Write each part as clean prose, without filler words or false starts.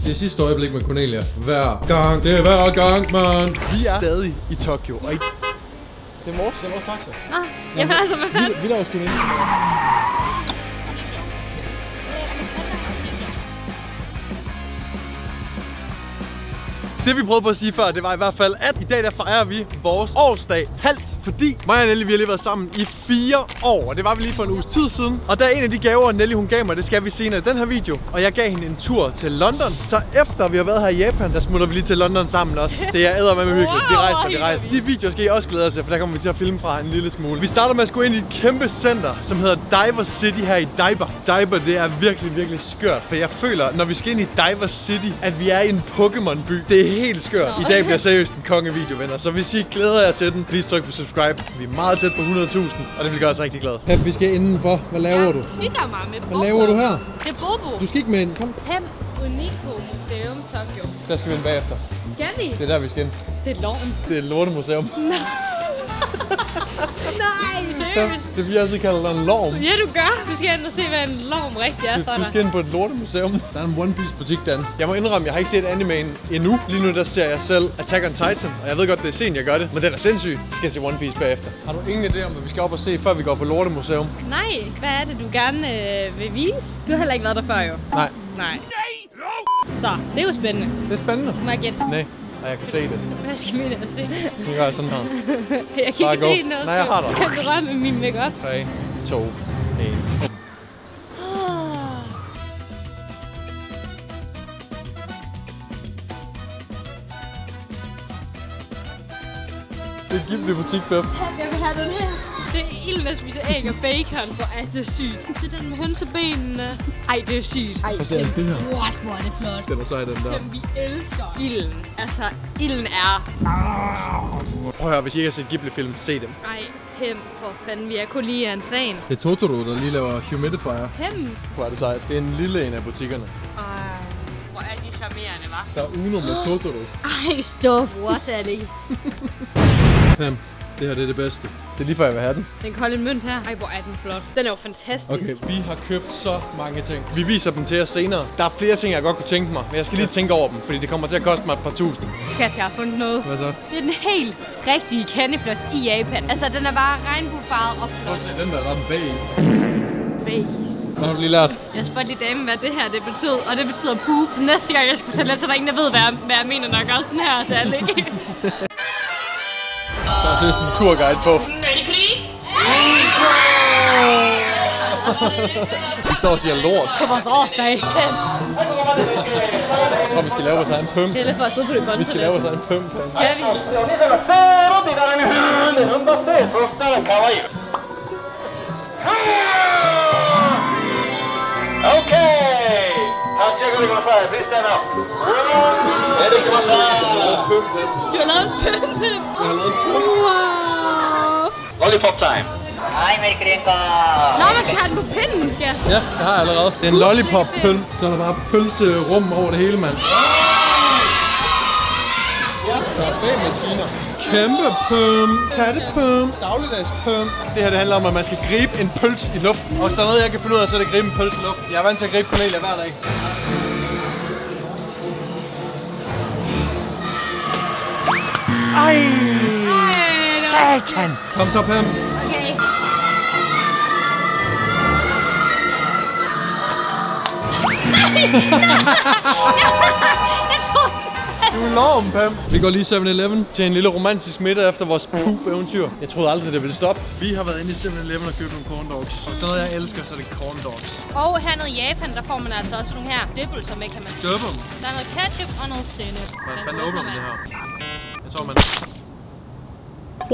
Det er sidste øjeblik med Cornelia. Hver gang. Det er hver gang, man. Vi er stadig i Tokyo. Og det er vores taxa. Nå, jamen altså, hvad fanden? Vi laver sgu ind. Det vi prøvede på at sige før, det var i hvert fald, at i dag der fejrer vi vores årsdag halvt, fordi mig og Nelly, vi har lige været sammen i 4 år, og det var vi lige for en uges tid siden. Og der er en af de gaver, Nelly hun gav mig, det skal vi senere i den her video, og jeg gav hende en tur til London. Så efter vi har været her i Japan, der smutter vi lige til London sammen også. Det er eddermame hyggeligt. Vi rejser. De videoer skal I også glæde jer til, for der kommer vi til at filme fra en lille smule. Vi starter med at gå ind i et kæmpe center, som hedder Diver City her i Diver. Diver, det er virkelig, virkelig skørt, for jeg føler, når vi skal ind i Diver City, at vi er i en Pokémon-by. Det er helt skørt. I dag bliver seriøst en kongevideo, venner. Så hvis I glæder jer til den, please tryk på subscribe. Vi er meget tæt på 100.000, og det vil gøre os rigtig glade. Pep, vi skal indenfor. Hvad laver du? Jeg hygger mig med Bobo. Hvad laver du her? Det er Bobo. Du skal ikke med ind. Kom. Pem Unico Museum Tokyo. Der skal vi ind bagefter. Skal vi? Det er der, vi skal ind. Det er loven. Det er et lortemuseum. Nej, seriøst. Det vi altid kalder en lorm. Ja, du gør. Du skal ind og se, hvad en lorm rigtig er for dig. Du skal ind på et lortemuseum. Der er en One Piece butik derinde. Jeg må indrømme, jeg har ikke set animen endnu. Lige nu der ser jeg selv Attack on Titan, og jeg ved godt, det er sent, jeg gør det. Men den er sindssyg. Jeg skal se One Piece bagefter. Har du ingen idé om, hvad vi skal op og se, før vi går på lortemuseum? Nej, hvad er det, du gerne vil vise? Du har heller ikke været der før, jo. Nej. Nej. Så, det er jo spændende. Det er spændende. Må jeg gætte? Nej. Og jeg kan se det. Hvad skal vi da se? Nu gør jeg sådan her. Jeg kan ikke se noget. Nej, jeg har dig. Kan du røre med min makeup? 3, 2, 1. Det er Ghibli-butik, Pep. Jeg vil have den her. Det er ilden at spise æg og bacon, hvor er det sygt. Det er den med hønsebenene. Ej, det er sygt. Ej, Hvad er det her? what, hvor er det flot. Den er sej, den der. Den vi elsker. Ilden. Altså, ilden er... Prøv at høre, hvis I ikke har set Ghibli-film, se dem. Ej, Pem, for fanden, vi er kun lige i entréen. Det er Totoro, der lige laver humidifier. Pem. Hvor er det sejt. Det er en lille en af butikkerne. Ej, hvor er de charmerende, hva'? Der er Uno med Totoro. Ej, stop. What er det? Pep, det her det er det bedste. Det er lige før jeg vil have den. Den kolde mønt her. Ej, hvor er den flot. Den er jo fantastisk. Okay, vi har købt så mange ting. Vi viser dem til jer senere. Der er flere ting, jeg godt kunne tænke mig, men jeg skal lige tænke over dem, fordi det kommer til at koste mig et par tusind. Skat, jeg har fundet noget. Hvad så? Det er den helt rigtige candyfloss i Japan. Altså, den er bare regnbuefarvet og Prøv flot. at se den der er bag. Base. Hvad har du lige lært? Jeg spurgte lige damen, hvad det her det betød, og det betyder poop. Så næste gang jeg skulle tage lidt, så der ingen, der ved, hvad jeg mener, når jeg gør sådan her, så jeg ikke. Der er seriøst en turguide på. Vi står og siger lort. På vores årsdag. Jeg tror, vi skal lave vores egen pøm. Helle for at sidde på det Vi skal lave vores egen pøm. Skal vi? Okay! Please stand up. Du har lavet en pøm, Pem. Wow. Lollipop time. Nå, man skal have den på pinden, skal. Ja, det har jeg allerede. Det er en lollipop-pøl. Så er der bare pølserum over det hele, mand. Der er 5 maskiner. Kæmpe pøm, kattepøm, dagligdags pøm. Det her det handler om, at man skal gribe en pøls i luften. Og hvis der er noget, jeg kan finde ud af, så er det at gribe en pøls i luften. Jeg er vant til at gribe Cornelia hver dag. Ej! Satan! Kom så, Pam. Okay. Du er lorm, Pam. Vi går lige 7-Eleven til en lille romantisk middag efter vores poop-eventyr. Jeg troede aldrig, det ville stoppe. Vi har været inde i 7-Eleven og købt nogle corn dogs. Og hvis der er noget, jeg elsker, så er det corn dogs. Og hernede i Japan, der får man altså også nogle her dippelser med, kan man sige. Døber dem. Der er noget ketchup og noget sennep. Hvordan fanden åbner man det her? Jeg tror, man...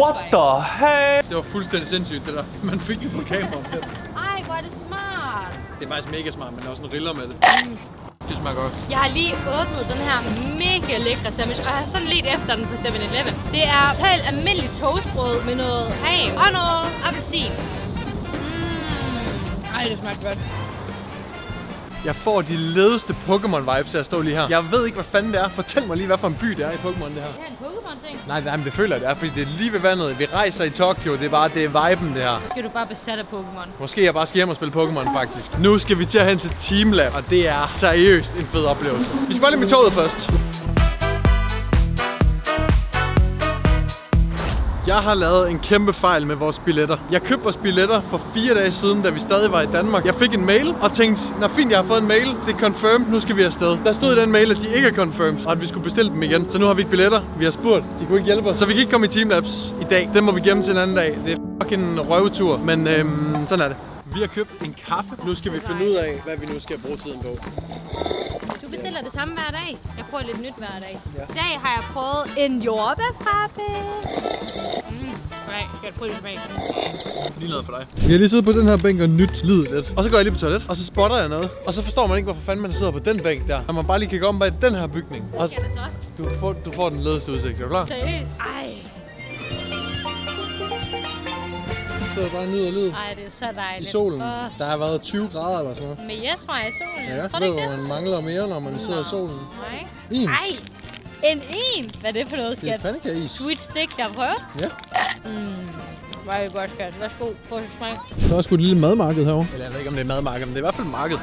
What the heck? Det var fuldstændig sindssygt, det der. Man fik det på kamera. Ej, hvor er det smart. Det er faktisk mega smart, men der er også en riller med det. Det smager godt. Jeg har lige åbnet den her mega lækre sandwich, og jeg har sådan lidt efter den på 7-Eleven. Det er totalt almindelig toastbrød med noget creme og noget appelsin. Ej, det smager godt. Jeg får de ledeste Pokémon-vibes af at stå lige her. Jeg ved ikke, hvad fanden det er. Fortæl mig lige, hvad for en by det er i Pokémon, det her. Det er en Pokémon. ting? Nej, men det føler jeg, det er, fordi det er lige ved vandet. Vi rejser i Tokyo, det er viben det her. Skal du bare besætte Pokémon? Måske jeg bare skal hjem og spille Pokémon faktisk. Nu skal vi til at hen til Teamlab, og det er seriøst en fed oplevelse. Vi skal bare lige med toget først. Jeg har lavet en kæmpe fejl med vores billetter. Jeg købte vores billetter for 4 dage siden, da vi stadig var i Danmark. Jeg fik en mail og tænkte, nå fint, jeg har fået en mail, det er confirmed, nu skal vi afsted. Der stod i den mail, at de ikke er confirmed, og at vi skulle bestille dem igen. Så nu har vi ikke billetter, vi har spurgt, de kunne ikke hjælpe os. Så vi kan ikke komme i Teamlabs i dag. Den må vi gemme til en anden dag. Det er fucking en røvetur, men sådan er det. Vi har købt en kaffe. Nu skal vi finde ud af, hvad vi nu skal bruge tiden på. Du bestiller det samme hver dag. Jeg prøver lidt nyt hver dag. Ja. I dag har jeg prøvet en jordbærfrappe. Nej, skal jeg prøve det smag? Lige noget for dig. Vi har lige siddet på den her bænk og nyt livet lidt. Og så går jeg lige på toilet, og så spotter jeg noget. Og så forstår man ikke, hvorfor fanden man sidder på den bænk der. Når man bare lige kan gå om bag den her bygning. Og Hvad skal det så? du får den ledeste udsigt. Er du klar? Seriøst? Ej. Så bare nyder livet. Ej, det er så dejligt. I solen. Der har været 20 grader eller sådan noget. Med Jesper i solen. Ja, tror ved du du, ikke hvor det? man mangler mere, når man sidder i solen? Nej. En. Ej, en. Hvad er det for noget, Det er skat? pandekageis. Sweet stick, der prøver? Ja. Hvor er det godt, skat. Værsgo, prøv at smage. Der er sgu et lille madmarked herovre. Eller jeg ved ikke, om det er madmarked, men det er i hvert fald marked.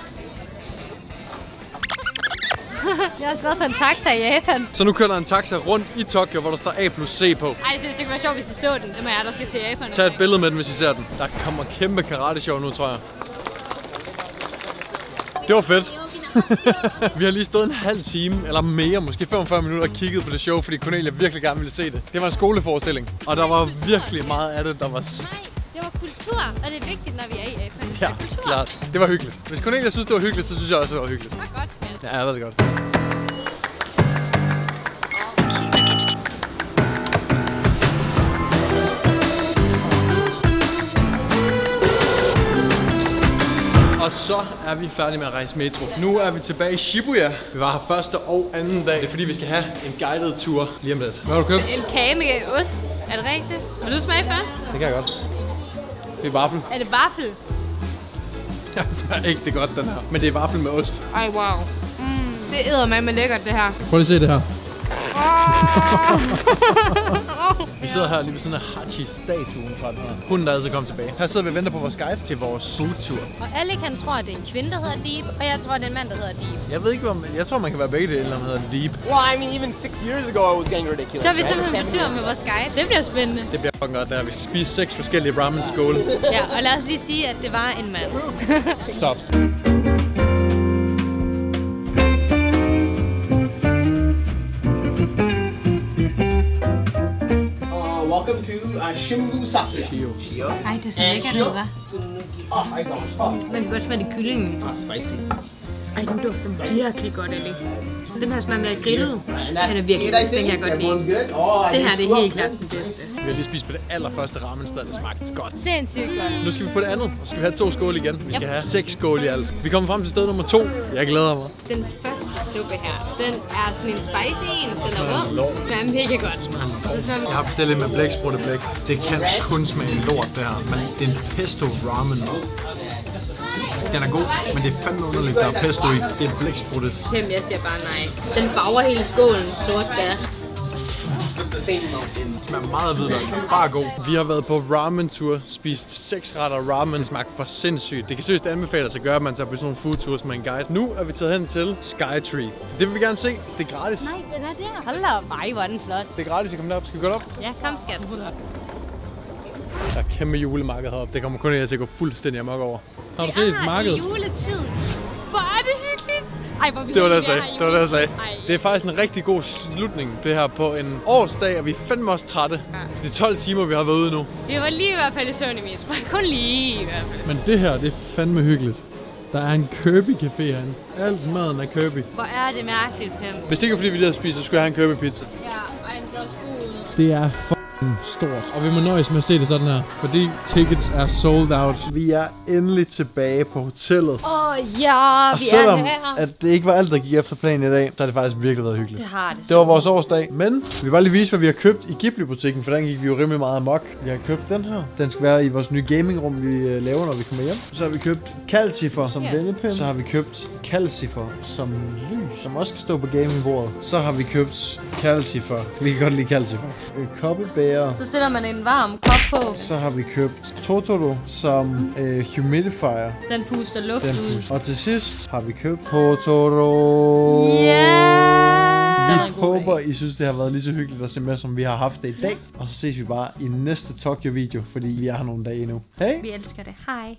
Jeg har også været på en taxa i Japan. Så nu kører der en taxa rundt i Tokyo, hvor der står A+C på. Ej, jeg synes, det kunne være sjovt, hvis I så den. Det må jeg, der skal til Japan. Tag et billede med den, hvis I ser den. Der kommer kæmpe karate-show nu, tror jeg. Det var fedt. Vi har lige stået en halv time, eller mere, måske 45 minutter, og kigget på det show, fordi Cornelia virkelig gerne ville se det. Det var en skoleforestilling, og der var virkelig meget af det, der var... Det var kultur, og det er vigtigt, når vi er i Japan. Ja, klart. Det var hyggeligt. Hvis Cornelia synes, det var hyggeligt, så synes jeg også, det var hyggeligt. Det var godt, skat. Ja, jeg ved det godt. Og så er vi færdige med at rejse metro. Nu er vi tilbage i Shibuya. Vi var her første og anden dag. Det er fordi, vi skal have en guided tur lige om lidt. Hvad har du købt? En kage med ost. Er det rigtigt? Vil du smage først? Det kan jeg godt. Det er vaffel. Er det vaffel? Jeg smager ikke det godt, den her. Men det er vaffel med ost. Ej, wow. Det eddermame lækkert, det her. Prøv lige at se det her. Vi sidder her lige ved sådan en Hachi-statuen fra den her. Hunden, der altid kommer tilbage. Her sidder vi og venter på vores guide til vores foodtur. Og Alec, han tror, at det er en kvinde, der hedder Deep, og jeg tror, det er en mand, der hedder Deep. Jeg ved ikke, jeg tror, man kan være begge dele, eller man hedder Deep. Well, I mean, even 6 years ago, I was getting ridiculous. Så er vi simpelthen på tur med vores guide. Det bliver spændende. Det bliver fucking godt der. Vi skal spise 6 forskellige ramen-skåle. Ja, og lad os lige sige, at det var en mand. Stop. Welcome to Shimbusaki. Ej, det er så lækkert ud, hva'? Oh, I don't Man kan godt smage det kyllingen. spicy. Ej, den dufter virkelig godt, Ellie. Den her smager mere grillet. Den er That's virkelig, it, I den kan think. jeg godt Everyone's lide. good. Oh, I Det her just det er helt love klart den bedste. Vi har lige spist på det allerførste ramen-sted, det smagte godt. Sindssygt godt. Nu skal vi på det andet, og så skal vi have 2 skåle igen. Vi skal have 6 skåle i alt. Vi kommer frem til sted nummer 2. Jeg glæder mig. Den første suppe her, den er sådan en spicy en. Den er rød. Den er mega godt. Den smager Jeg har bestilt lidt med blæksprutteblæk. Det kan kun smage lort, det her. Men det er en pesto ramen. Den er god, men det er fandme underligt, der er pesto i. Det er blækspruttet. Kæm, jeg siger bare nej. Den farver hele skålen sort der. Det smager meget hvidløg. Bare god. Vi har været på ramen-tur, spist 6 retter ramen. Det smager for sindssygt. Det kan seriøst anbefales at gøre, at man tager på sådan nogle foodtours med en guide. Nu er vi taget hen til Skytree. Det vil vi gerne se. Det er gratis. Nej, den er der. Hold da op. Ej, hvor er den flot. Det er gratis at komme derop. Skal vi gå derop? Ja, kom skat. Der er kæmpe julemarked heroppe. Det kommer kun til at gå fuldstændig amok over. Har du set markedet? I juletid. Hvor er det hyggeligt. Ej, hvor vi Det var det, jeg heldige sagde. er her i Det var det, jeg sagde. Ej. Det er faktisk en rigtig god slutning, det her på en årsdag, og vi er fandme også trætte. Det er 12 timer, vi har været ude nu. Vi var lige i hvert fald i søvn i min spring. Kun lige i hvert fald. Men det her, det er fandme hyggeligt. Der er en Kirby-café herinde. Alt maden er Kirby. Hvor er det mærkeligt, Pim. Hvis det ikke var fordi, vi lige havde spist, så skulle jeg have en Kirby-pizza. Ja, ej, den ser også god ud. Det er fucking stort. Og vi må nøjes med at se det sådan her, fordi tickets er sold out. Vi er endelig tilbage på hotellet. ja, Og vi selvom er her. at det ikke var alt, der gik efter planen i dag, så har det faktisk virkelig været hyggeligt. Det har det. Det var vores årsdag, men vi vil bare lige vise, hvad vi har købt i Ghibli-butikken, for den gik vi jo rimelig meget amok. Vi har købt den her. Den skal være i vores nye gamingrum, vi laver, når vi kommer hjem. Så har vi købt calcifer som vendepind. Så har vi købt calcifer som lys, som også skal stå på gamingbordet. Så har vi købt calcifer. Vi kan godt lide calcifer. Koppebæger. Så stiller man en varm kop på. Så har vi købt Totoro som humidifier. Den puster luft ud. Og til sidst har vi købt Totoro. Vi håber, I synes, det har været lige så hyggeligt at se med, som vi har haft det i dag. Og så ses vi bare i næste Tokyo-video, fordi vi er her nogle dage endnu. Hej! Vi elsker det. Hej.